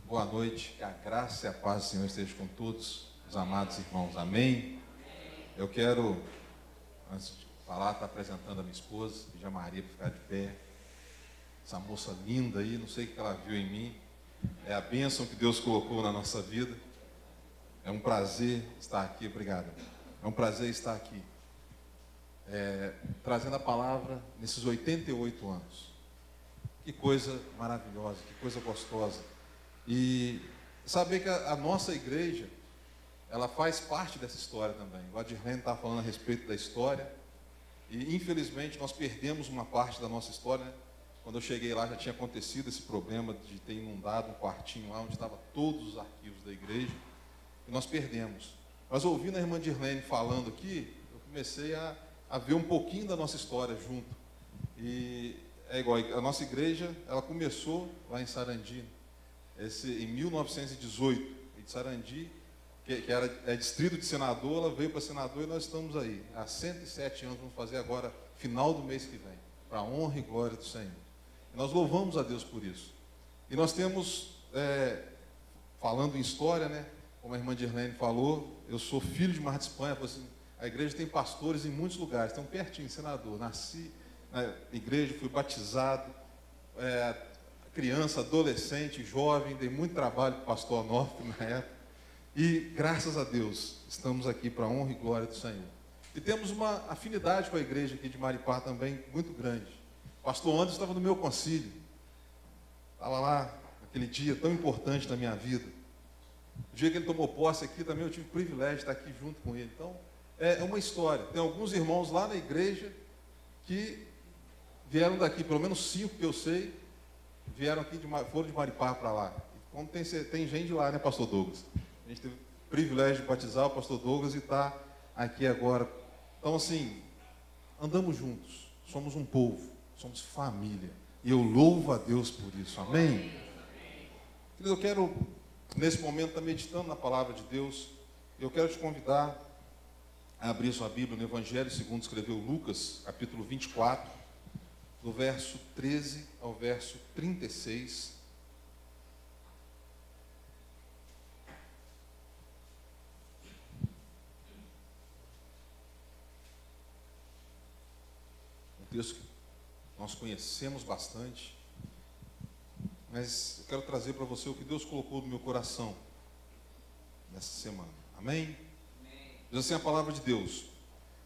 Boa noite, que a graça e a paz do Senhor estejam com todos os amados irmãos, amém? Eu quero, antes de falar, estar apresentando a minha esposa, pedir a Maria para ficar de pé. Essa moça linda aí, não sei o que ela viu em mim, é a bênção que Deus colocou na nossa vida. É um prazer estar aqui, obrigado. É um prazer estar aqui, trazendo a palavra nesses 88 anos. Que coisa maravilhosa, que coisa gostosa. E saber que a nossa igreja, ela faz parte dessa história também. O Adirlene está falando a respeito da história. E infelizmente nós perdemos uma parte da nossa história, né? Quando eu cheguei lá já tinha acontecido esse problema de ter inundado um quartinho lá onde estavam todos os arquivos da igreja. E nós perdemos. Mas ouvindo a irmã Dirlene falando aqui, eu comecei a ver um pouquinho da nossa história junto. E é igual, a nossa igreja, ela começou lá em Sarandi, em 1918, e de Sarandi, que é distrito de Senador, ela veio para Senador e nós estamos aí, há 107 anos, vamos fazer agora, final do mês que vem, para a honra e glória do Senhor. E nós louvamos a Deus por isso. E nós temos, falando em história, né, como a irmã Dirlene falou, eu sou filho de Mar de Espanha, assim, a igreja tem pastores em muitos lugares, estão pertinho, Senador, nasci na igreja, fui batizado, criança, adolescente, jovem, dei muito trabalho para o pastor Onofre na época, e graças a Deus, estamos aqui para a honra e glória do Senhor. E temos uma afinidade com a igreja aqui de Maripá também, muito grande. O pastor Anderson estava no meu concílio, estava lá, naquele dia tão importante da minha vida. O dia que ele tomou posse aqui também, eu tive o privilégio de estar aqui junto com ele. Então, é uma história. Tem alguns irmãos lá na igreja que vieram daqui, pelo menos 5 que eu sei, vieram aqui, foram de Maripá para lá. Como tem gente lá, né, pastor Douglas? A gente teve o privilégio de batizar o pastor Douglas e está aqui agora. Então, assim, andamos juntos, somos um povo, somos família. E eu louvo a Deus por isso, amém? Querido, eu quero, nesse momento, estar meditando na palavra de Deus. Eu quero te convidar a abrir sua Bíblia no Evangelho segundo escreveu Lucas, capítulo 24, do verso 13 ao verso 36. Um texto que nós conhecemos bastante, mas eu quero trazer para você o que Deus colocou no meu coração nessa semana. Amém? Diz assim a palavra de Deus: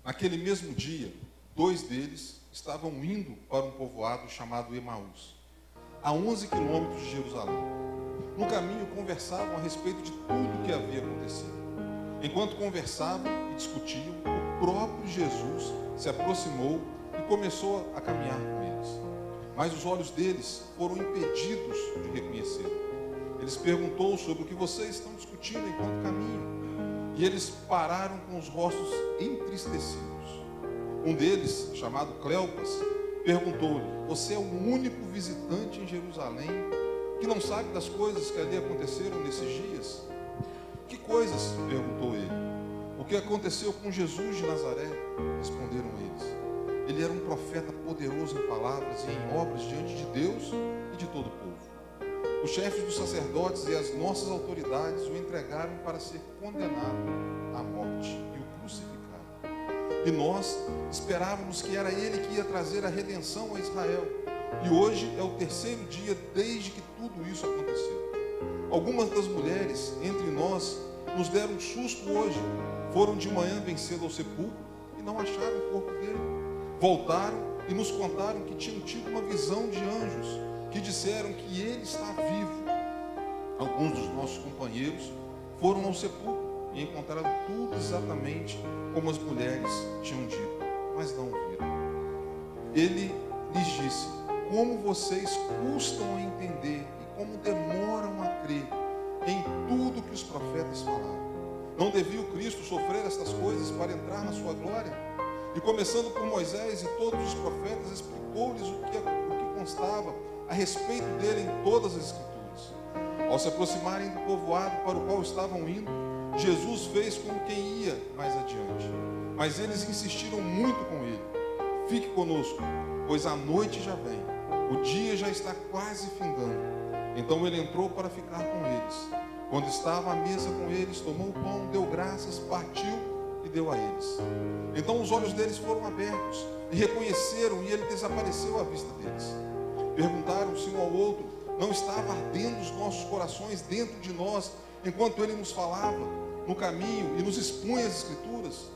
naquele mesmo dia, 2 deles estavam indo para um povoado chamado Emaús, a 11 quilômetros de Jerusalém. No caminho conversavam a respeito de tudo o que havia acontecido. Enquanto conversavam e discutiam, o próprio Jesus se aproximou e começou a caminhar com eles. Mas os olhos deles foram impedidos de reconhecê-lo. Eles perguntou sobre o que vocês estão discutindo enquanto caminham. E eles pararam com os rostos entristecidos. Um deles, chamado Cleopas, perguntou-lhe: você é o único visitante em Jerusalém que não sabe das coisas que ali aconteceram nesses dias? Que coisas? Perguntou ele. O que aconteceu com Jesus de Nazaré? Responderam eles. Ele era um profeta poderoso em palavras e em obras diante de Deus e de todo o povo. Os chefes dos sacerdotes e as nossas autoridades o entregaram para ser condenado à morte e o crucificaram. E nós esperávamos que era ele que ia trazer a redenção a Israel. E hoje é o 3º dia desde que tudo isso aconteceu. Algumas das mulheres entre nós nos deram um susto hoje. Foram de manhã bem cedo ao sepulcro e não acharam o corpo dele. Voltaram e nos contaram que tinham tido uma visão de anjos que disseram que ele está vivo. Alguns dos nossos companheiros foram ao sepulcro e encontraram tudo exatamente como as mulheres tinham dito, mas não viram. Ele lhes disse: como vocês custam a entender e como demoram a crer em tudo que os profetas falaram. Não devia o Cristo sofrer estas coisas para entrar na sua glória? E começando por Moisés e todos os profetas, explicou-lhes o que constava a respeito dele em todas as Escrituras. Ao se aproximarem do povoado para o qual estavam indo, Jesus fez como quem ia mais adiante. Mas eles insistiram muito com ele: fique conosco, pois a noite já vem, o dia já está quase findando. Então ele entrou para ficar com eles. Quando estava à mesa com eles, tomou o pão, deu graças, partiu e deu a eles. Então os olhos deles foram abertos e reconheceram, e ele desapareceu à vista deles. Perguntaram-se um ao outro: não estava ardendo os nossos corações dentro de nós, enquanto ele nos falava no caminho e nos expunha as Escrituras?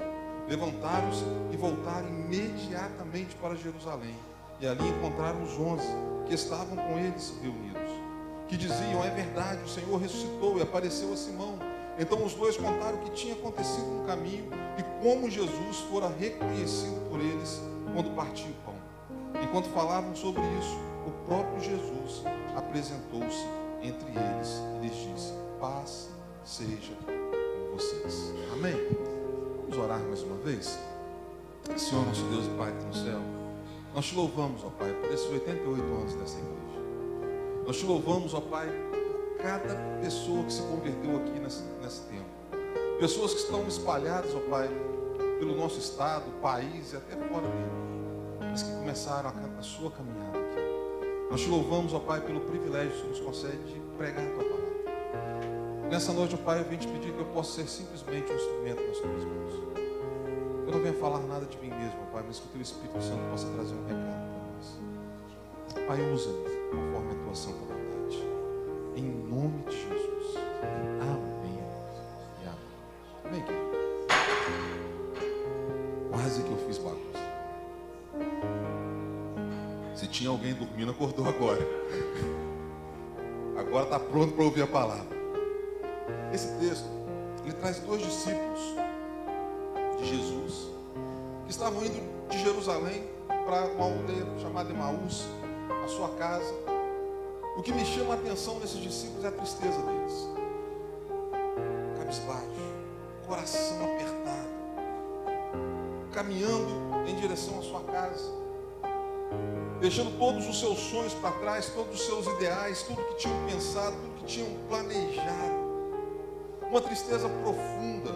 Levantaram-se e voltaram imediatamente para Jerusalém. E ali encontraram os 11 que estavam com eles reunidos, que diziam: é verdade, o Senhor ressuscitou e apareceu a Simão. Então os dois contaram o que tinha acontecido no caminho e como Jesus fora reconhecido por eles quando partiu o pão. Enquanto falavam sobre isso, o próprio Jesus apresentou-se entre eles e lhes disse: paz seja com vocês. Amém? Vamos orar mais uma vez? Senhor, nosso Deus e Pai que está no céu, nós te louvamos, ó Pai, por esses 88 anos dessa igreja. Nós te louvamos, ó Pai, por cada pessoa que se converteu aqui nesse tempo. Pessoas que estão espalhadas, ó Pai, pelo nosso estado, país e até fora dele, mas que começaram a sua caminhada aqui. Nós te louvamos, ó Pai, pelo privilégio que nos concede de pregar a tua palavra. Nessa noite, ó Pai, eu venho te pedir que eu possa ser simplesmente um instrumento nas tuas mãos. Eu não venho falar nada de mim mesmo, ó Pai, mas que o teu Espírito Santo possa trazer um recado para nós. Pai, usa-me conforme a tua santa vontade. Em nome de Jesus. Amém. E amém. Amém, querido. Quase que eu fiz bagunça. Se tinha alguém dormindo, acordou agora. Agora está pronto para ouvir a palavra. Esse texto, ele traz dois discípulos de Jesus que estavam indo de Jerusalém para uma aldeia chamada Emaús, a sua casa. O que me chama a atenção nesses discípulos é a tristeza deles. Cabisbaixo, coração apertado, caminhando em direção à sua casa, deixando todos os seus sonhos para trás, todos os seus ideais, tudo que tinham pensado, tudo que tinham planejado. Uma tristeza profunda,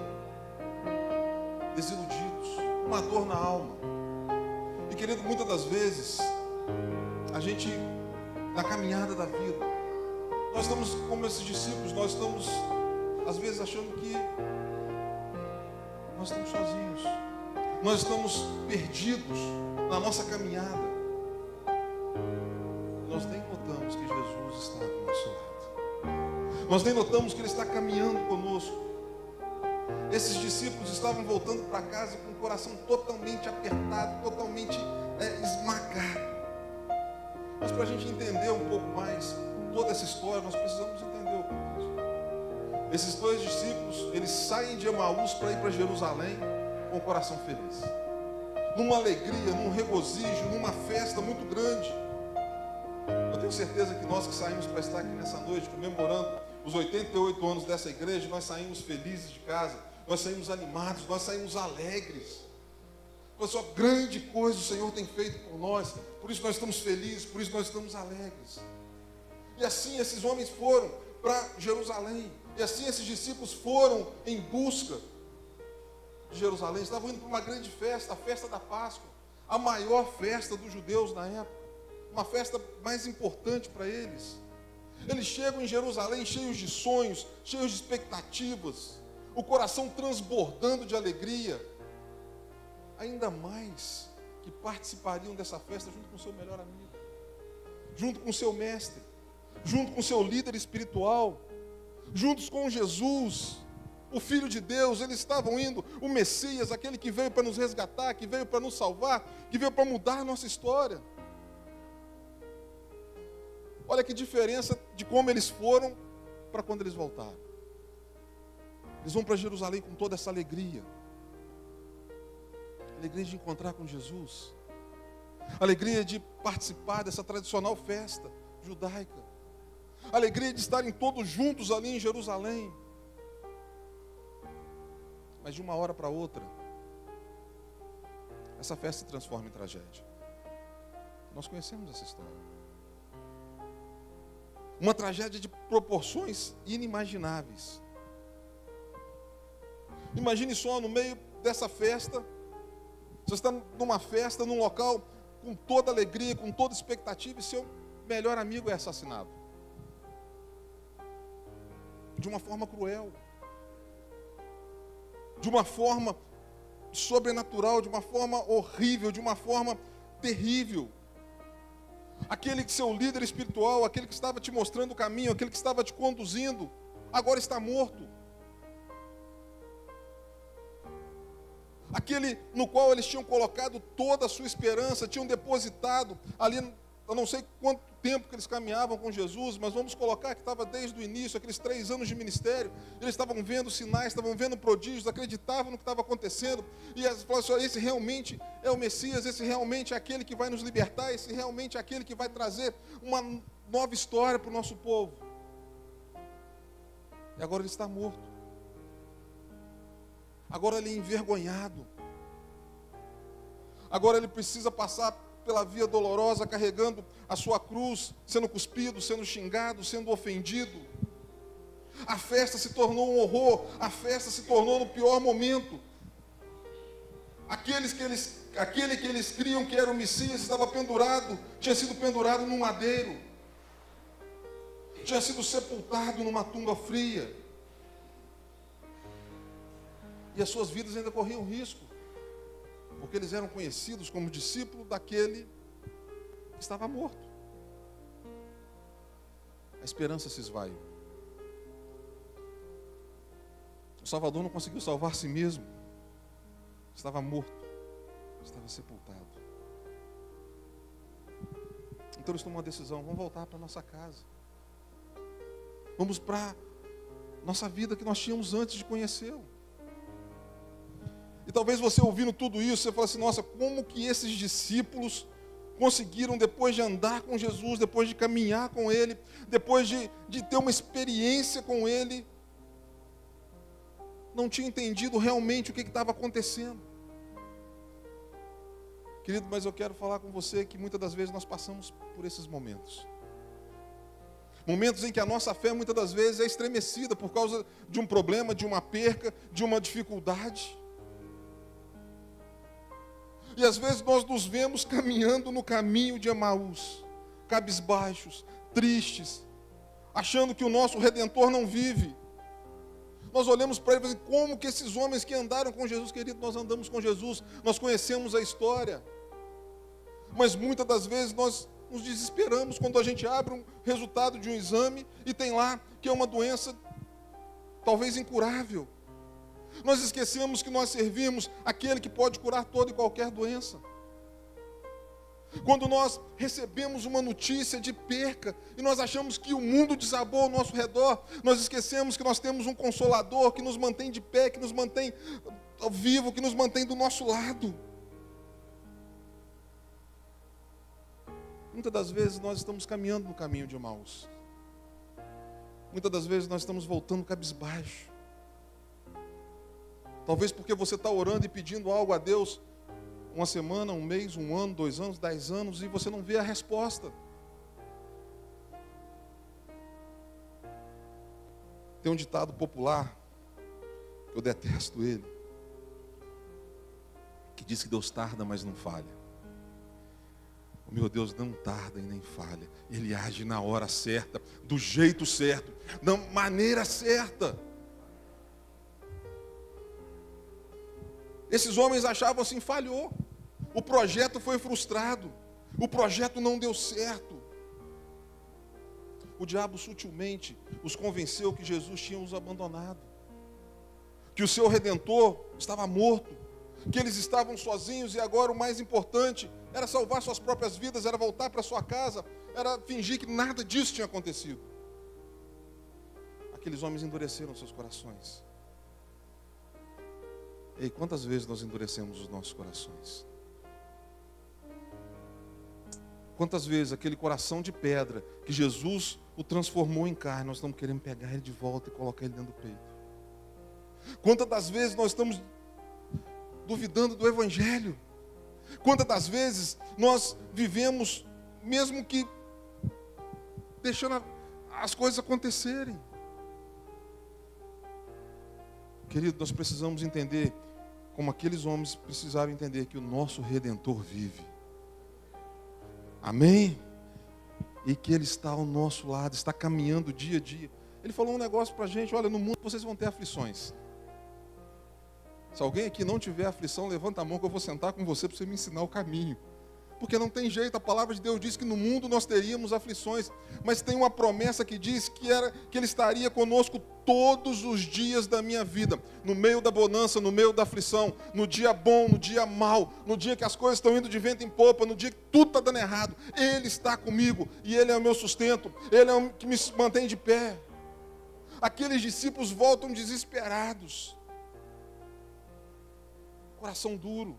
desiludidos, uma dor na alma. E querido, muitas das vezes, a gente, na caminhada da vida, nós estamos como esses discípulos, nós estamos, às vezes, achando que nós estamos sozinhos. Nós estamos perdidos na nossa caminhada. Nós nem notamos que Jesus está do nosso lado. Nós nem notamos que Ele está caminhando conosco. Esses discípulos estavam voltando para casa com o coração totalmente apertado, totalmente esmagado. Mas para a gente entender um pouco mais toda essa história, nós precisamos entender o contexto. Esses dois discípulos, eles saem de Emaús para ir para Jerusalém com o coração feliz, numa alegria, num regozijo, numa festa muito grande. Eu tenho certeza que nós que saímos para estar aqui nessa noite, comemorando os 88 anos dessa igreja, nós saímos felizes de casa, nós saímos animados, nós saímos alegres. Olha só, grande coisa o Senhor tem feito por nós, por isso nós estamos felizes, por isso nós estamos alegres. E assim esses homens foram para Jerusalém, e assim esses discípulos foram em busca de Jerusalém. Estavam indo para uma grande festa, a festa da Páscoa, a maior festa dos judeus na época, uma festa mais importante para eles. Eles chegam em Jerusalém cheios de sonhos, cheios de expectativas, o coração transbordando de alegria, ainda mais que participariam dessa festa junto com o seu melhor amigo, junto com o seu mestre, junto com o seu líder espiritual, juntos com Jesus, o Filho de Deus. Eles estavam indo, o Messias, aquele que veio para nos resgatar, que veio para nos salvar, que veio para mudar a nossa história. Olha que diferença de como eles foram para quando eles voltaram. Eles vão para Jerusalém com toda essa alegria. Alegria de encontrar com Jesus. Alegria de participar dessa tradicional festa judaica. Alegria de estarem todos juntos ali em Jerusalém. Mas de uma hora para outra, essa festa se transforma em tragédia. Nós conhecemos essa história. Uma tragédia de proporções inimagináveis. Imagine só, no meio dessa festa, você está numa festa, num local com toda alegria, com toda expectativa, e seu melhor amigo é assassinado. de uma forma cruel, de uma forma sobrenatural, de uma forma horrível, de uma forma terrível. Aquele que seu líder espiritual, aquele que estava te mostrando o caminho, aquele que estava te conduzindo, agora está morto. Aquele no qual eles tinham colocado toda a sua esperança, tinham depositado ali, eu não sei quanto tempo que eles caminhavam com Jesus, mas vamos colocar que estava desde o início, aqueles 3 anos de ministério, eles estavam vendo sinais, estavam vendo prodígios, acreditavam no que estava acontecendo, e eles falaram assim: esse realmente é o Messias, esse realmente é aquele que vai nos libertar, esse realmente é aquele que vai trazer uma nova história para o nosso povo. E agora ele está morto. Agora ele é envergonhado. Agora ele precisa passar pela via dolorosa, carregando a sua cruz, sendo cuspido, sendo xingado, sendo ofendido. A festa se tornou um horror, a festa se tornou no pior momento. Aquele que eles criam que era o Messias estava pendurado, tinha sido pendurado num madeiro, tinha sido sepultado numa tumba fria. E as suas vidas ainda corriam risco, porque eles eram conhecidos como discípulos daquele que estava morto. A esperança se esvaiu. O Salvador não conseguiu salvar a si mesmo. Estava morto, estava sepultado. Então eles tomam uma decisão: vamos voltar para a nossa casa. Vamos para a nossa vida que nós tínhamos antes de conhecê-lo. E talvez você ouvindo tudo isso, você fale assim: nossa, como que esses discípulos conseguiram, depois de andar com Jesus, depois de caminhar com Ele, depois de ter uma experiência com Ele, não tinha entendido realmente o que estava acontecendo. Querido, mas eu quero falar com você que muitas das vezes nós passamos por esses momentos. Momentos em que a nossa fé muitas das vezes é estremecida por causa de um problema, de uma perca, de uma dificuldade. E às vezes nós nos vemos caminhando no caminho de Emaús, cabisbaixos, tristes, achando que o nosso Redentor não vive. Nós olhamos para ele e falamos: como que esses homens que andaram com Jesus, querido, nós andamos com Jesus, nós conhecemos a história. Mas muitas das vezes nós nos desesperamos quando a gente abre um resultado de um exame e tem lá que é uma doença talvez incurável. Nós esquecemos que nós servimos aquele que pode curar toda e qualquer doença. Quando nós recebemos uma notícia de perca e nós achamos que o mundo desabou ao nosso redor, nós esquecemos que nós temos um Consolador que nos mantém de pé, que nos mantém vivo, que nos mantém do nosso lado. Muitas das vezes nós estamos caminhando no caminho de Emaús. Muitas das vezes nós estamos voltando cabisbaixo. Talvez porque você está orando e pedindo algo a Deus uma semana, um mês, 1 ano, 2 anos, 10 anos, e você não vê a resposta. Tem um ditado popular, que eu detesto ele, que diz que Deus tarda, mas não falha. O meu Deus não tarda e nem falha. Ele age na hora certa, do jeito certo, da maneira certa. Esses homens achavam assim: falhou. O projeto foi frustrado. O projeto não deu certo. O diabo sutilmente os convenceu que Jesus tinha os abandonado, que o seu Redentor estava morto, que eles estavam sozinhos e agora o mais importante era salvar suas próprias vidas, era voltar para sua casa, era fingir que nada disso tinha acontecido. Aqueles homens endureceram seus corações. Ei, quantas vezes nós endurecemos os nossos corações? Quantas vezes aquele coração de pedra que Jesus o transformou em carne, nós estamos querendo pegar ele de volta e colocar ele dentro do peito? Quantas das vezes nós estamos duvidando do Evangelho? Quantas das vezes nós vivemos, mesmo que deixando as coisas acontecerem? Querido, nós precisamos entender, como aqueles homens precisaram entender, que o nosso Redentor vive. Amém? E que Ele está ao nosso lado, está caminhando dia a dia. Ele falou um negócio para a gente: olha, no mundo vocês vão ter aflições. Se alguém aqui não tiver aflição, levanta a mão que eu vou sentar com você para você me ensinar o caminho. Porque não tem jeito, a palavra de Deus diz que no mundo nós teríamos aflições, mas tem uma promessa que diz que Ele estaria conosco todos os dias da minha vida, no meio da bonança, no meio da aflição, no dia bom, no dia mau, no dia que as coisas estão indo de vento em popa, no dia que tudo está dando errado. Ele está comigo e Ele é o meu sustento, Ele é o que me mantém de pé. Aqueles discípulos voltam desesperados, coração duro.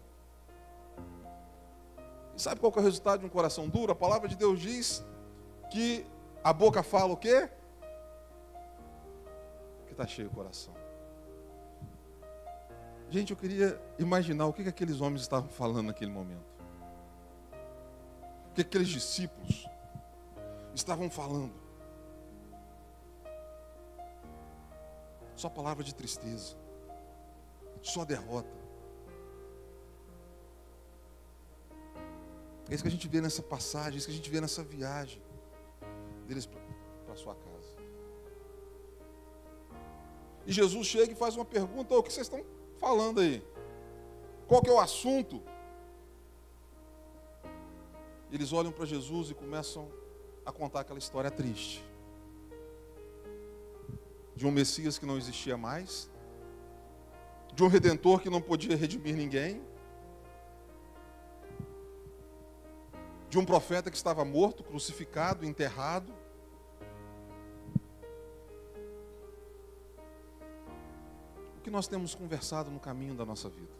Sabe qual que é o resultado de um coração duro? A palavra de Deus diz que a boca fala o quê? Que está cheio o coração. Gente, eu queria imaginar o que aqueles homens estavam falando naquele momento. O que aqueles discípulos estavam falando. Só palavra de tristeza. Só derrota. É isso que a gente vê nessa passagem, é isso que a gente vê nessa viagem deles para a sua casa. E Jesus chega e faz uma pergunta: o que vocês estão falando aí? Qual que é o assunto? Eles olham para Jesus e começam a contar aquela história triste. De um Messias que não existia mais, de um Redentor que não podia redimir ninguém, de um profeta que estava morto, crucificado, enterrado. O que nós temos conversado no caminho da nossa vida?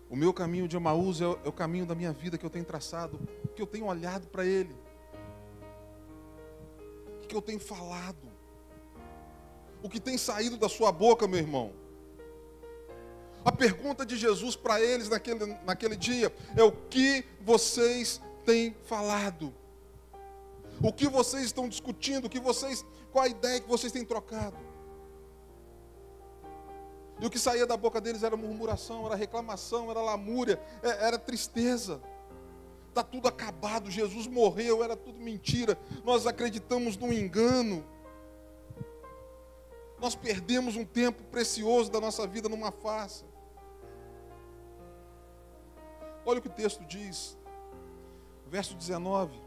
O meu caminho de Emaús é o caminho da minha vida que eu tenho traçado, que eu tenho olhado para ele, que eu tenho falado, o que tem saído da sua boca, meu irmão. A pergunta de Jesus para eles naquele dia é: o que vocês têm falado? O que vocês estão discutindo? Qual a ideia que vocês têm trocado? E o que saía da boca deles era murmuração, era reclamação, era lamúria, era tristeza. Está tudo acabado, Jesus morreu, era tudo mentira. Nós acreditamos num engano. Nós perdemos um tempo precioso da nossa vida numa farsa. Olha o que o texto diz, verso 19.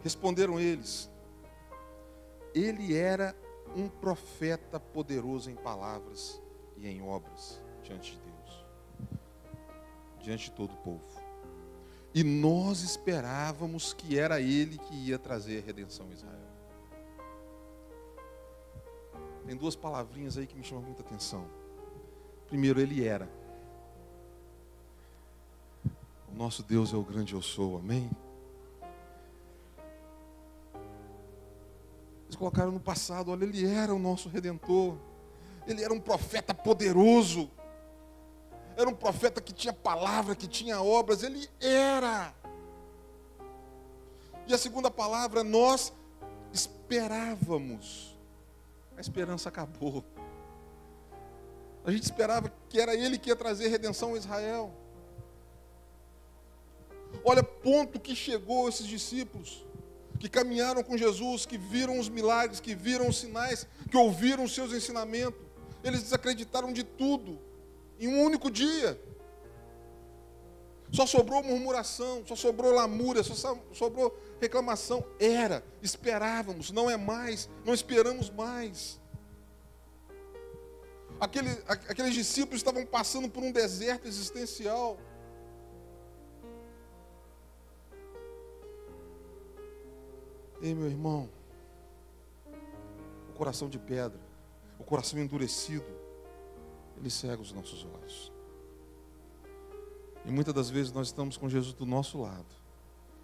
Responderam eles: ele era um profeta poderoso em palavras e em obras diante de Deus, diante de todo o povo. E nós esperávamos que era ele que ia trazer a redenção a Israel. Tem duas palavrinhas aí que me chamam muita atenção. Primeiro, ele era. O nosso Deus é o grande eu sou, amém? Eles colocaram no passado: olha, ele era o nosso Redentor. Ele era um profeta poderoso. Era um profeta que tinha palavra, que tinha obras. Ele era. E a segunda palavra: nós esperávamos. A esperança acabou. A gente esperava que era ele que ia trazer redenção a Israel. Olha, ponto que chegou esses discípulos, que caminharam com Jesus, que viram os milagres, que viram os sinais, que ouviram os seus ensinamentos. Eles desacreditaram de tudo, em um único dia. Só sobrou murmuração, só sobrou lamúria, só sobrou reclamação. Esperávamos, não é mais, não esperamos mais. Aqueles discípulos estavam passando por um deserto existencial. Ei, meu irmão, o coração de pedra, o coração endurecido, ele cega os nossos olhos. E muitas das vezes nós estamos com Jesus do nosso lado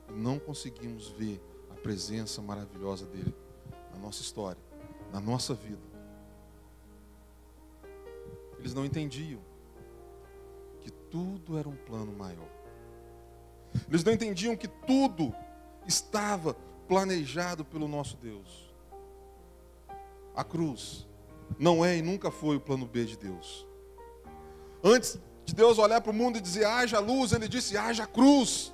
e não conseguimos ver a presença maravilhosa dele na nossa história, na nossa vida. Eles não entendiam que tudo era um plano maior. Eles não entendiam que tudo estava planejado pelo nosso Deus. A cruz não é e nunca foi o plano B de Deus. Antes de Deus olhar para o mundo e dizer haja luz, ele disse haja cruz.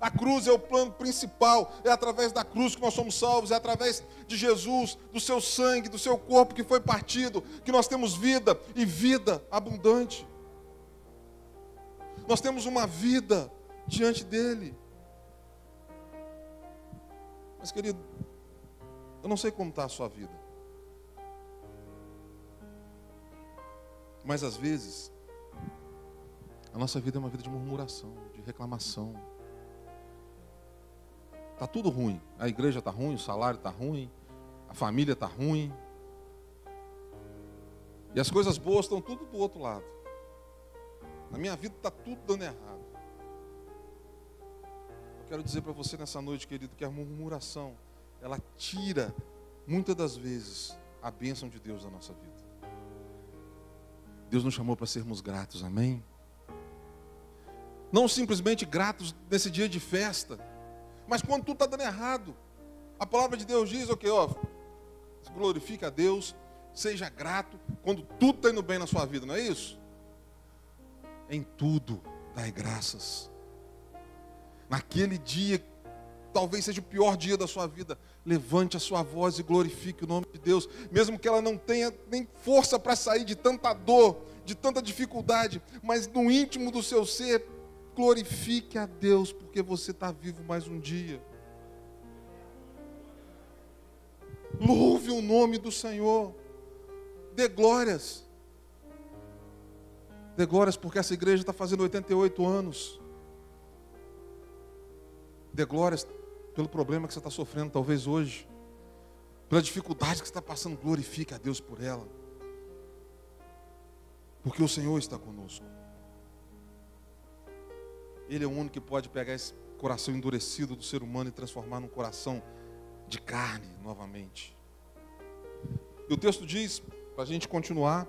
A cruz é o plano principal. É através da cruz que nós somos salvos. É através de Jesus, do seu sangue, do seu corpo que foi partido, que nós temos vida e vida abundante. Nós temos uma vida diante dele. Mas, querido, eu não sei como está a sua vida. Mas, às vezes, a nossa vida é uma vida de murmuração, de reclamação. Está tudo ruim. A igreja está ruim, o salário está ruim, a família está ruim. E as coisas boas estão tudo do outro lado. Na minha vida está tudo dando errado. Eu quero dizer para você nessa noite, querido, que a murmuração, ela tira, muitas das vezes, a bênção de Deus da nossa vida. Deus nos chamou para sermos gratos, amém? Não simplesmente gratos nesse dia de festa, mas quando tudo está dando errado. A palavra de Deus diz, glorifique a Deus, seja grato, quando tudo está indo bem na sua vida, não é isso? Em tudo, dai graças. Naquele dia, talvez seja o pior dia da sua vida, levante a sua voz e glorifique o nome de Deus, mesmo que ela não tenha nem força para sair de tanta dor, de tanta dificuldade, mas no íntimo do seu ser, glorifique a Deus, porque você está vivo mais um dia. Louve o nome do Senhor, dê glórias. Dê glórias porque essa igreja está fazendo 88 anos. Dê glórias pelo problema que você está sofrendo talvez hoje, pela dificuldade que você está passando, glorifique a Deus por ela, porque o Senhor está conosco. Ele é o único que pode pegar esse coração endurecido do ser humano e transformar num coração de carne novamente. E o texto diz, para a gente continuar,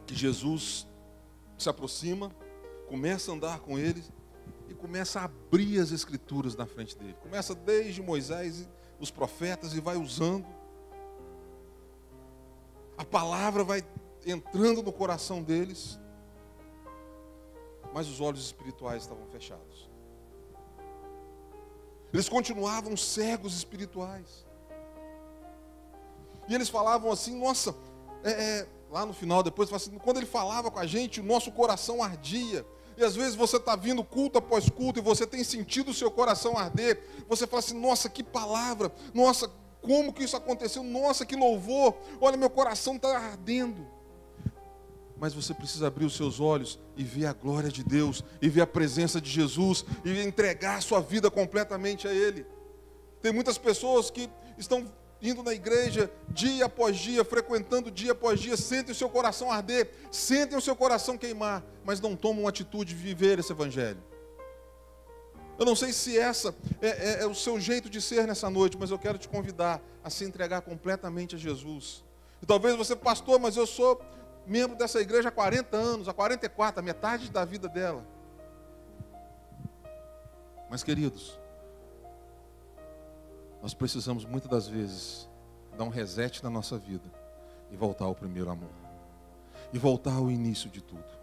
que Jesus se aproxima, começa a andar com ele e começa a abrir as escrituras na frente dele. Começa desde Moisés e os profetas e vai usando. A palavra vai entrando no coração deles, mas os olhos espirituais estavam fechados. Eles continuavam cegos espirituais. E eles falavam assim, nossa, lá no final, depois, assim, quando ele falava com a gente, o nosso coração ardia. E às vezes você está vindo culto após culto e você tem sentido o seu coração arder. Você fala assim, nossa, que palavra, nossa, como que isso aconteceu, nossa, que louvor, olha, meu coração está ardendo. Mas você precisa abrir os seus olhos e ver a glória de Deus, e ver a presença de Jesus, e entregar a sua vida completamente a Ele. Tem muitas pessoas que estão indo na igreja dia após dia, frequentando dia após dia, sentem o seu coração arder, sentem o seu coração queimar, mas não tomam atitude de viver esse evangelho. Eu não sei se essa é o seu jeito de ser nessa noite, mas eu quero te convidar a se entregar completamente a Jesus. E talvez você, pastor, mas eu sou membro dessa igreja há 40 anos, há 44, a metade da vida dela. Mas, queridos, nós precisamos muitas das vezes dar um reset na nossa vida e voltar ao primeiro amor. E voltar ao início de tudo.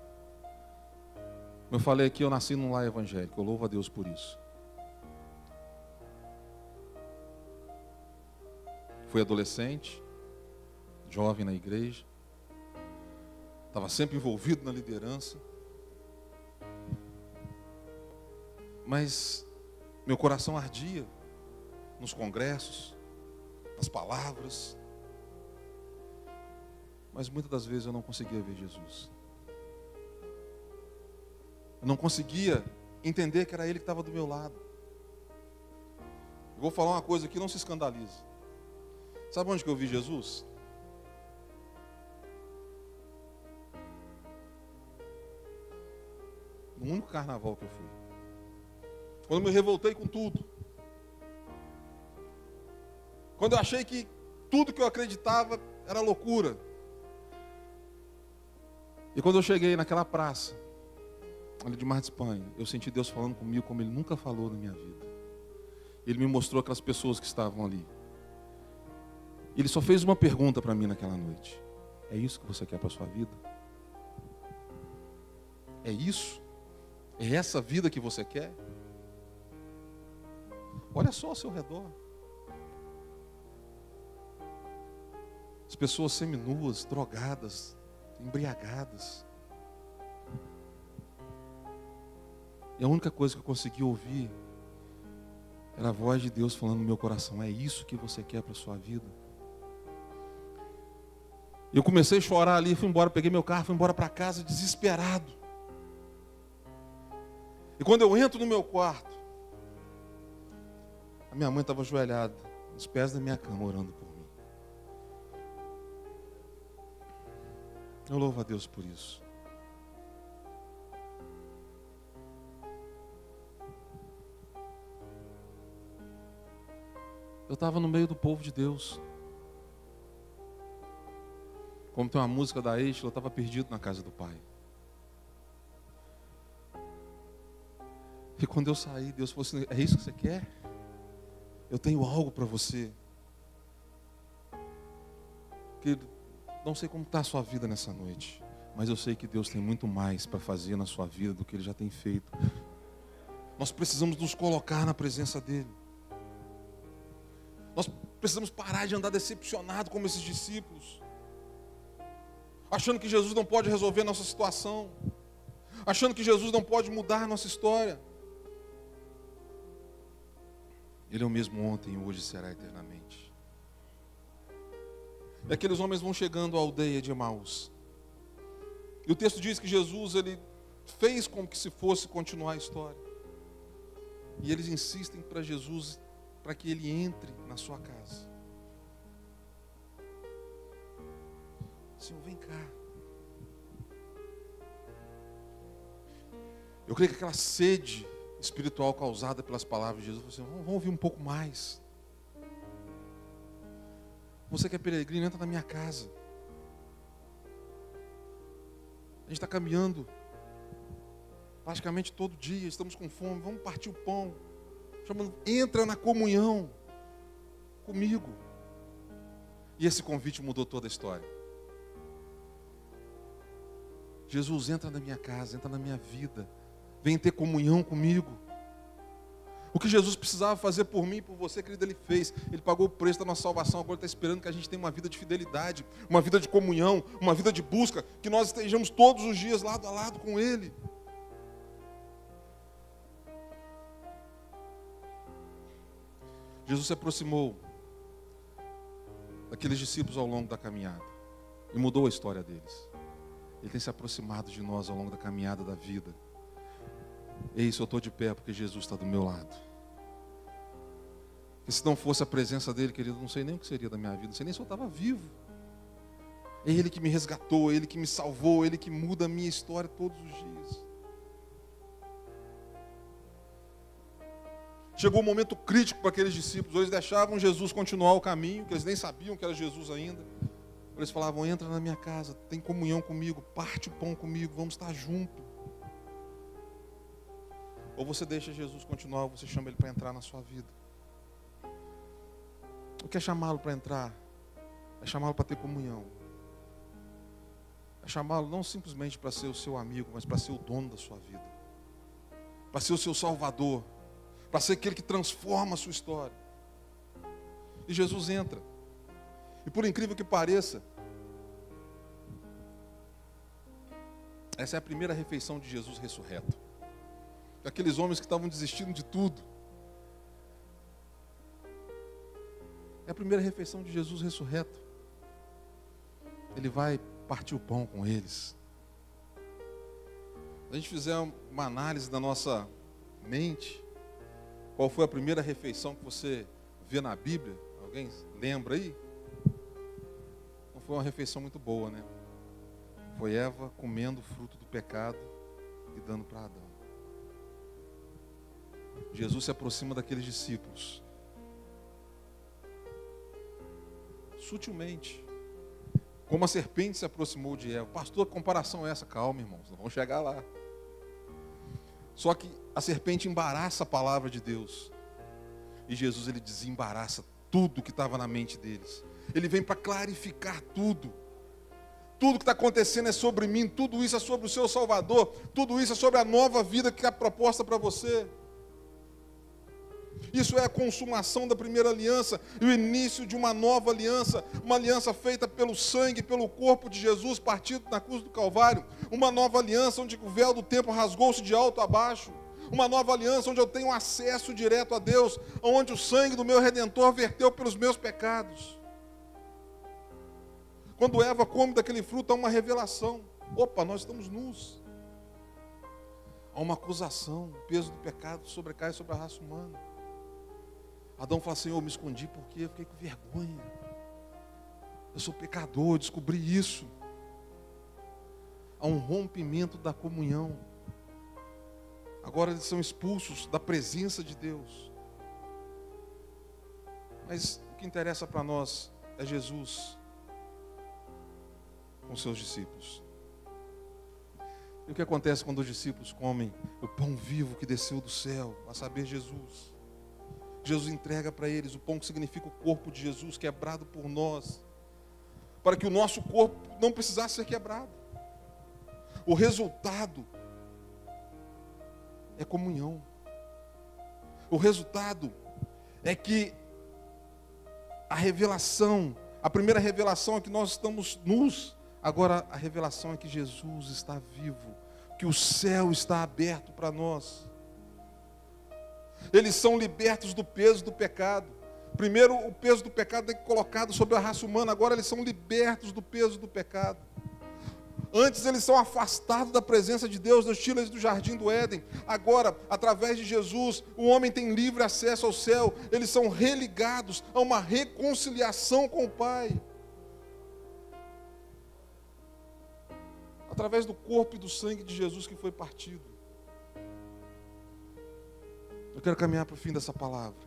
Como eu falei aqui, eu nasci num lar evangélico, eu louvo a Deus por isso. Fui adolescente, jovem na igreja, estava sempre envolvido na liderança, mas meu coração ardia nos congressos, nas palavras, mas muitas das vezes eu não conseguia ver Jesus. Eu não conseguia entender que era Ele que estava do meu lado. Eu vou falar uma coisa aqui, não se escandalize. Sabe onde que eu vi Jesus? No único carnaval que eu fui. Quando eu me revoltei com tudo. Quando eu achei que tudo que eu acreditava era loucura. E quando eu cheguei naquela praça, ali de Mar de Espanha, eu senti Deus falando comigo como Ele nunca falou na minha vida. Ele me mostrou aquelas pessoas que estavam ali. Ele só fez uma pergunta para mim naquela noite. É isso que você quer para a sua vida? É isso? É essa vida que você quer? Olha só ao seu redor. As pessoas seminuas, drogadas, embriagadas. E a única coisa que eu consegui ouvir era a voz de Deus falando no meu coração: é isso que você quer para a sua vida? E eu comecei a chorar ali, fui embora, peguei meu carro, fui embora para casa desesperado. E quando eu entro no meu quarto, a minha mãe estava ajoelhada nos pés da minha cama, orando por mim. Eu louvo a Deus por isso. Eu estava no meio do povo de Deus. Como tem uma música da Eichel, eu estava perdido na casa do Pai. E quando eu saí, Deus falou assim: é isso que você quer? Eu tenho algo para você. Querido, não sei como está a sua vida nessa noite, mas eu sei que Deus tem muito mais para fazer na sua vida do que Ele já tem feito. Nós precisamos nos colocar na presença dEle. Nós precisamos parar de andar decepcionado como esses discípulos, achando que Jesus não pode resolver a nossa situação, achando que Jesus não pode mudar a nossa história. Ele é o mesmo ontem e hoje será eternamente. E aqueles homens vão chegando à aldeia de Emaús. E o texto diz que Jesus, ele fez como que se fosse continuar a história. E eles insistem para Jesus, para que ele entre na sua casa. Senhor, vem cá. Eu creio que aquela sede espiritual causada pelas palavras de Jesus, assim, vamos ouvir um pouco mais. Você que é peregrino, entra na minha casa. A gente está caminhando praticamente todo dia, estamos com fome, vamos partir o pão. Chamando, entra na comunhão comigo. E esse convite mudou toda a história. Jesus, entra na minha casa, entra na minha vida. Vem ter comunhão comigo. O que Jesus precisava fazer por mim e por você, querido, Ele fez. Ele pagou o preço da nossa salvação. Agora está esperando que a gente tenha uma vida de fidelidade, uma vida de comunhão, uma vida de busca, que nós estejamos todos os dias lado a lado com Ele. Jesus se aproximou daqueles discípulos ao longo da caminhada e mudou a história deles. Ele tem se aproximado de nós ao longo da caminhada da vida. É isso, eu estou de pé porque Jesus está do meu lado. E se não fosse a presença dele, querido, não sei nem o que seria da minha vida, não sei nem se eu estava vivo. É Ele que me resgatou, é Ele que me salvou, é Ele que muda a minha história todos os dias. Chegou um momento crítico para aqueles discípulos. Eles deixavam Jesus continuar o caminho, que eles nem sabiam que era Jesus ainda. Eles falavam: entra na minha casa, tem comunhão comigo, parte o pão comigo, vamos estar juntos. Ou você deixa Jesus continuar, ou você chama Ele para entrar na sua vida. O que é chamá-lo para entrar? É chamá-lo para ter comunhão. É chamá-lo não simplesmente para ser o seu amigo, mas para ser o dono da sua vida. Para ser o seu salvador. Para ser aquele que transforma a sua história. E Jesus entra. E por incrível que pareça, essa é a primeira refeição de Jesus ressurreto. Aqueles homens que estavam desistindo de tudo. É a primeira refeição de Jesus ressurreto. Ele vai partir o pão com eles. Se a gente fizer uma análise da nossa mente, qual foi a primeira refeição que você vê na Bíblia? Alguém lembra aí? Não foi uma refeição muito boa, né? Foi Eva comendo o fruto do pecado e dando para Adão. Jesus se aproxima daqueles discípulos. Sutilmente. Como a serpente se aproximou de Eva. Pastor, que comparação é essa? Calma, irmãos, não vamos chegar lá. Só que a serpente embaraça a palavra de Deus. E Jesus, ele desembaraça tudo que estava na mente deles. Ele vem para clarificar tudo. tudo que está acontecendo é sobre mim, tudo isso é sobre o seu Salvador, tudo isso é sobre a nova vida que é proposta para você. Isso é a consumação da primeira aliança e o início de uma nova aliança, uma aliança feita pelo sangue, pelo corpo de Jesus partido na cruz do Calvário, uma nova aliança onde o véu do tempo rasgou-se de alto a baixo, uma nova aliança onde eu tenho acesso direto a Deus, onde o sangue do meu Redentor verteu pelos meus pecados. Quando Eva come daquele fruto, há uma revelação. Opa, nós estamos nus. Há uma acusação, o peso do pecado sobrecai sobre a raça humana. Adão fala assim, eu me escondi porque eu fiquei com vergonha. Eu sou pecador, eu descobri isso. Há um rompimento da comunhão. Agora eles são expulsos da presença de Deus. Mas o que interessa para nós é Jesus com seus discípulos. E o que acontece quando os discípulos comem o pão vivo que desceu do céu, a saber, Jesus? Jesus entrega para eles o pão que significa o corpo de Jesus, quebrado por nós, para que o nosso corpo não precisasse ser quebrado. O resultado é comunhão. O resultado é que a revelação, a primeira revelação é que nós estamos nus. Agora a revelação é que Jesus está vivo, que o céu está aberto para nós. Eles são libertos do peso do pecado. Primeiro o peso do pecado é colocado sobre a raça humana, agora eles são libertos do peso do pecado. Antes eles são afastados da presença de Deus, dos tiras do jardim do Éden. Agora, através de Jesus, o homem tem livre acesso ao céu. Eles são religados a uma reconciliação com o Pai. Através do corpo e do sangue de Jesus que foi partido. Eu quero caminhar para o fim dessa palavra.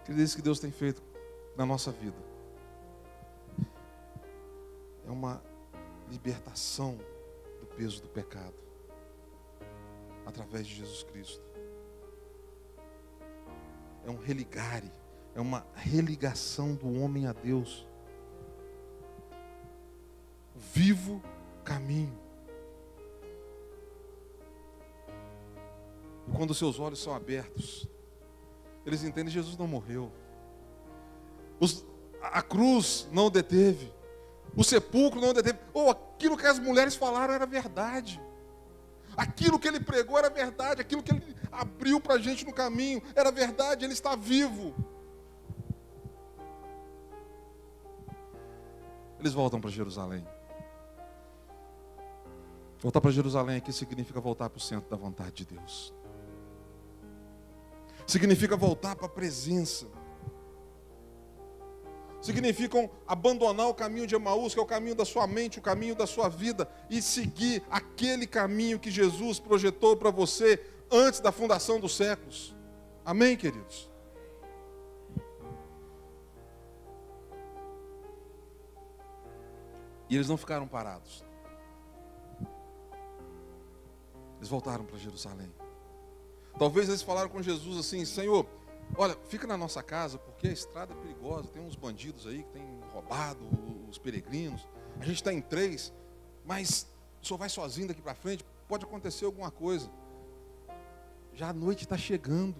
Querido, isso que Deus tem feito na nossa vida é uma libertação do peso do pecado através de Jesus Cristo. É um religare, é uma religação do homem a Deus. Vivo caminho. E quando os seus olhos são abertos, eles entendem que Jesus não morreu. A cruz não o deteve. O sepulcro não o deteve. Aquilo que as mulheres falaram era verdade. Aquilo que ele pregou era verdade. Aquilo que ele abriu para a gente no caminho era verdade. Ele está vivo. Eles voltam para Jerusalém. Voltar para Jerusalém aqui significa voltar para o centro da vontade de Deus. Significa voltar para a presença. Significam abandonar o caminho de Emaús, que é o caminho da sua mente, o caminho da sua vida, e seguir aquele caminho que Jesus projetou para você antes da fundação dos séculos. Amém, queridos? E eles não ficaram parados. Eles voltaram para Jerusalém. Talvez eles falaram com Jesus assim, Senhor, olha, fica na nossa casa, porque a estrada é perigosa, tem uns bandidos aí que têm roubado os peregrinos, a gente está em 3, mas o senhor vai sozinho daqui para frente, pode acontecer alguma coisa. Já a noite está chegando,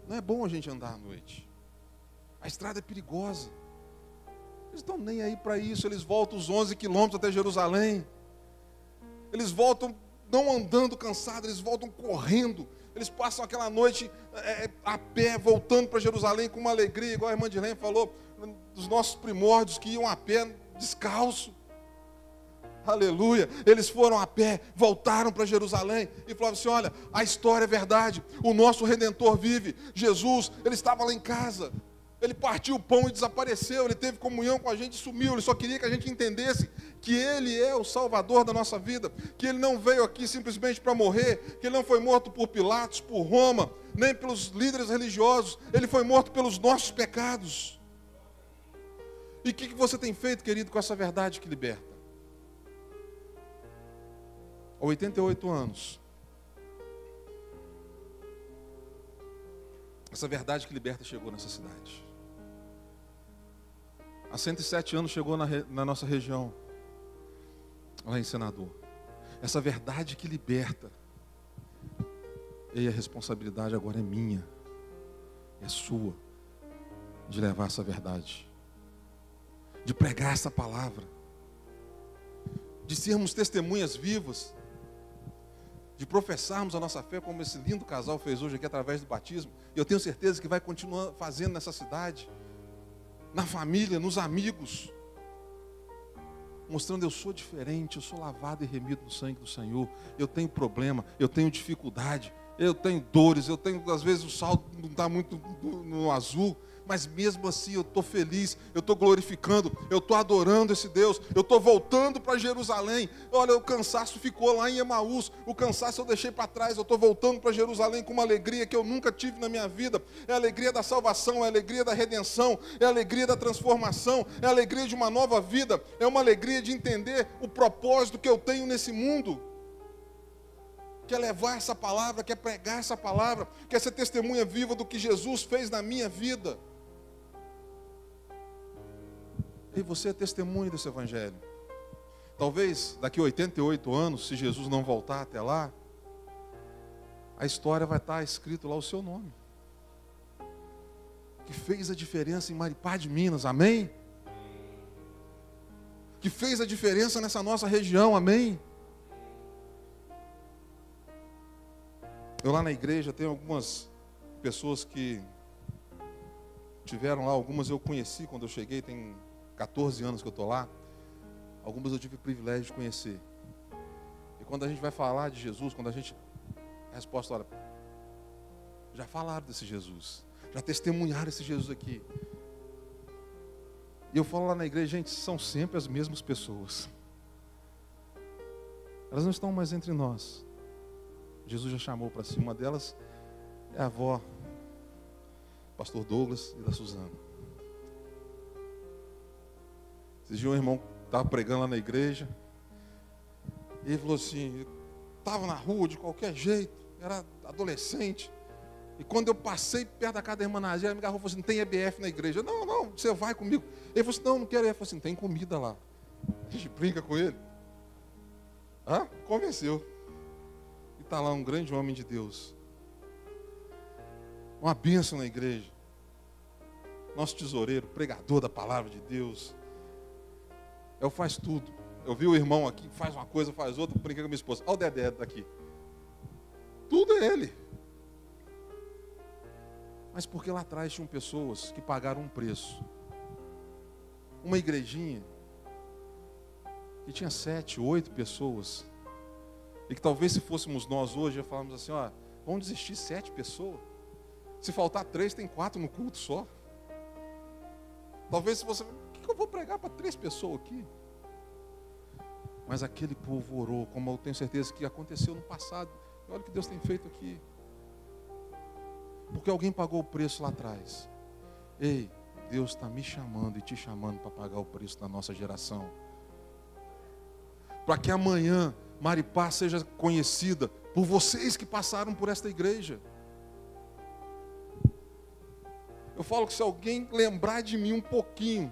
não é bom a gente andar à noite, a estrada é perigosa. Eles estão nem aí para isso, eles voltam os 11 quilômetros até Jerusalém, eles voltam não andando cansados, eles voltam correndo. Eles passam aquela noite a pé, voltando para Jerusalém com uma alegria, igual a irmã Dilene falou, dos nossos primórdios que iam a pé, descalço. Aleluia. Eles foram a pé, voltaram para Jerusalém e falaram assim, olha, a história é verdade, o nosso Redentor vive. Jesus, ele estava lá em casa. Ele partiu o pão e desapareceu, ele teve comunhão com a gente e sumiu. Ele só queria que a gente entendesse que ele é o Salvador da nossa vida, que ele não veio aqui simplesmente para morrer, que ele não foi morto por Pilatos, por Roma, nem pelos líderes religiosos, ele foi morto pelos nossos pecados. E o que você tem feito, querido, com essa verdade que liberta? Há 88 anos, essa verdade que liberta chegou nessa cidade. há 107 anos chegou na nossa região, lá em Senador. Essa verdade que liberta. E a responsabilidade agora é minha, é sua, de levar essa verdade, de pregar essa palavra, de sermos testemunhas vivas, de professarmos a nossa fé como esse lindo casal fez hoje aqui através do batismo. E eu tenho certeza que vai continuar fazendo nessa cidade, na família, nos amigos, mostrando: eu sou diferente, eu sou lavado e remido no sangue do Senhor. Eu tenho problema, eu tenho dificuldade, eu tenho dores, eu tenho, às vezes o saldo não está muito no azul, mas mesmo assim eu estou feliz, eu estou glorificando, eu estou adorando esse Deus, eu estou voltando para Jerusalém. Olha, o cansaço ficou lá em Emaús, o cansaço eu deixei para trás, eu estou voltando para Jerusalém com uma alegria que eu nunca tive na minha vida. É a alegria da salvação, é a alegria da redenção, é a alegria da transformação, é a alegria de uma nova vida, é uma alegria de entender o propósito que eu tenho nesse mundo. Quer levar essa palavra, quer pregar essa palavra, quer ser testemunha viva do que Jesus fez na minha vida. E você é testemunha desse evangelho. Talvez daqui a 88 anos, se Jesus não voltar até lá, a história vai estar escrito lá o seu nome, que fez a diferença em Maripá de Minas, amém? Que fez a diferença nessa nossa região, amém? Eu lá na igreja tenho algumas pessoas que tiveram lá, algumas eu conheci quando eu cheguei, tem 14 anos que eu estou lá. Algumas eu tive o privilégio de conhecer. E quando a gente vai falar de Jesus, a resposta, olha, já falaram desse Jesus, já testemunharam esse Jesus aqui. E eu falo lá na igreja: gente, são sempre as mesmas pessoas. Elas não estão mais entre nós. Jesus já chamou para si. Uma delas é a avó, pastor Douglas, e da Suzana. Esses dias um irmão estava pregando lá na igreja, e ele falou assim: estava na rua de qualquer jeito, era adolescente, e quando eu passei perto da casa da irmã Nazia, ela me agarrou e falou assim: não tem EBF na igreja? Não, você vai comigo. Ele falou assim: não quero. Ele falou assim: tem comida lá. A gente brinca com ele. Convenceu. E está lá um grande homem de Deus, uma bênção na igreja, nosso tesoureiro, pregador da palavra de Deus. Eu faz tudo. Eu vi o irmão aqui, faz uma coisa, faz outra, brinquei com a minha esposa. Olha o Dedé daqui. Tudo é ele. Mas porque lá atrás tinham pessoas que pagaram um preço. Uma igrejinha que tinha 7, 8 pessoas. E que talvez se fôssemos nós hoje, ia falarmos assim: ó, vamos desistir 7 pessoas. Se faltar 3, tem 4 no culto só. Talvez se você... O que eu vou pregar para 3 pessoas aqui? Mas aquele povo orou, como eu tenho certeza que aconteceu no passado. E olha o que Deus tem feito aqui. Porque alguém pagou o preço lá atrás. Ei, Deus está me chamando e te chamando para pagar o preço da nossa geração. Para que amanhã Maripá seja conhecida por vocês que passaram por esta igreja. Eu falo que se alguém lembrar de mim um pouquinho,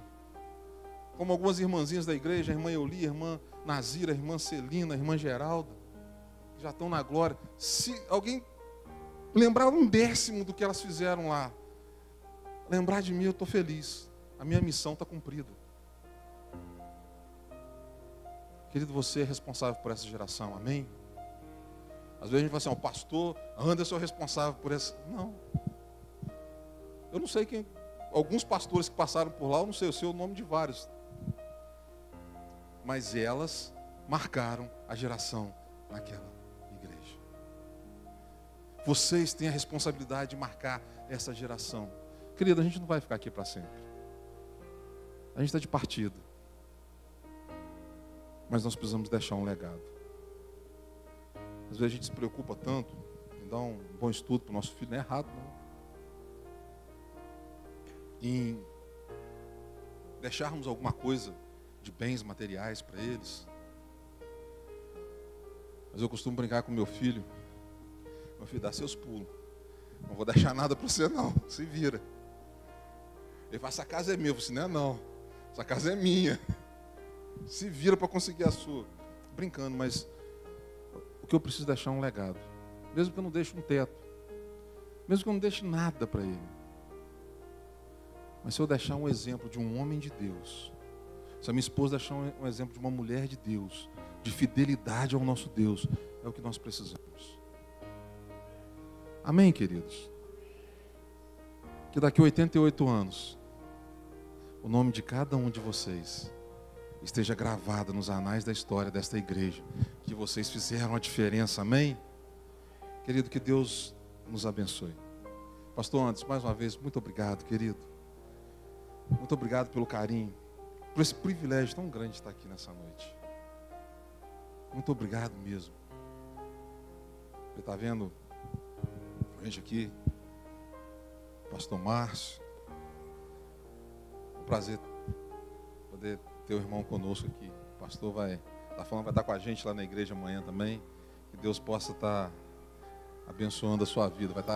como algumas irmãzinhas da igreja, a irmã Euli, a irmã Nazira, a irmã Celina, a irmã Geralda, que já estão na glória, se alguém lembrar 1/10 do que elas fizeram lá, lembrar de mim, eu estou feliz. A minha missão está cumprida. Querido, você é responsável por essa geração, amém? Às vezes a gente fala assim: o pastor Anderson é responsável por essa... Não. Eu não sei quem... Alguns pastores que passaram por lá, eu não sei, eu sei o nome de vários. Mas elas marcaram a geração naquela igreja. Vocês têm a responsabilidade de marcar essa geração. Querido, a gente não vai ficar aqui para sempre. A gente está de partida. Mas nós precisamos deixar um legado. Às vezes a gente se preocupa tanto em dar um bom estudo para o nosso filho. Não é errado, não. Em deixarmos alguma coisa de bens materiais para eles. Mas eu costumo brincar com meu filho: meu filho, dá seus pulos, não vou deixar nada para você não, se vira. Ele fala: essa casa é minha. Eu falo assim: não é não, Essa casa é minha. Se vira para conseguir a sua. Brincando, mas o que eu preciso deixar é um legado. Mesmo que eu não deixe um teto. Mesmo que eu não deixe nada para ele. Mas se eu deixar um exemplo de um homem de Deus, se a minha esposa deixar um exemplo de uma mulher de Deus, de fidelidade ao nosso Deus, é o que nós precisamos. Amém, queridos? Que daqui a 88 anos, o nome de cada um de vocês esteja gravado nos anais da história desta igreja, que vocês fizeram a diferença, amém? Querido, que Deus nos abençoe. Pastor Anderson, mais uma vez, muito obrigado, querido. Muito obrigado pelo carinho, por esse privilégio tão grande de estar aqui nessa noite. Muito obrigado mesmo. Você está vendo a gente aqui, Pastor Márcio. É um prazer poder ter o irmão conosco aqui. O pastor vai estar com a gente lá na igreja amanhã também. Que Deus possa estar abençoando a sua vida. Vai estar